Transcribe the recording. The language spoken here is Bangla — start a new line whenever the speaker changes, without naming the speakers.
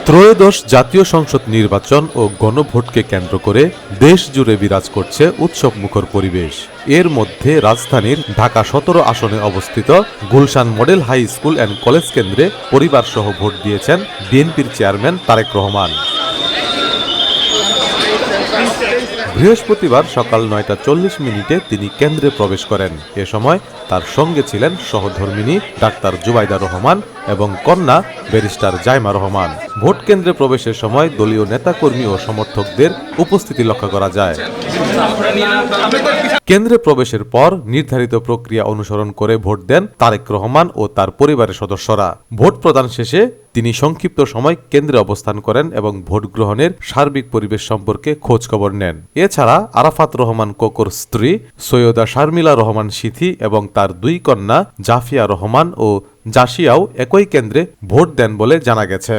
ত্রয়োদশ জাতীয় সংসদ নির্বাচন ও গণভোটকে কেন্দ্র করে দেশ জুড়ে বিরাজ করছে উৎসবমুখর পরিবেশ। এর মধ্যে রাজধানীর ঢাকা ১৭ আসনে অবস্থিত Gulshan model high school and college কেন্দ্রে পরিবারসহ ভোট দিয়েছেন বিএনপির চেয়ারম্যান তারেক রহমান। বৃহস্পতিবার সকাল ৯টা ৪০ তিনি কেন্দ্রে প্রবেশ করেন। এ সময় তার সঙ্গে ছিলেন সহধর্মিণী ডাক্তার জুবাইদা রহমান এবং কন্যা ব্যারিস্টার জাইমা রহমান। ভোট কেন্দ্রে প্রবেশের সময় দলীয় নেতাকর্মী ও সমর্থকদের উপস্থিতি লক্ষ্য করা যায়। কেন্দ্রে প্রবেশের পর নির্ধারিত প্রক্রিয়া অনুসরণ করে ভোট দেন তারেক রহমান ও তার পরিবারের সদস্যরা। ভোট প্রদান শেষে তিনি সংক্ষিপ্ত সময় কেন্দ্রে অবস্থান করেন এবং ভোট গ্রহণের সার্বিক পরিবেশ সম্পর্কে খোঁজ খবর নেন। এছাড়া আরাফাত রহমান কোকোর স্ত্রী সৈয়দা শারমিলা রহমান সিথি এবং তার দুই কন্যা জাফিয়া রহমান ও জাসিয়াও একই কেন্দ্রে ভোট দেন বলে জানা গেছে।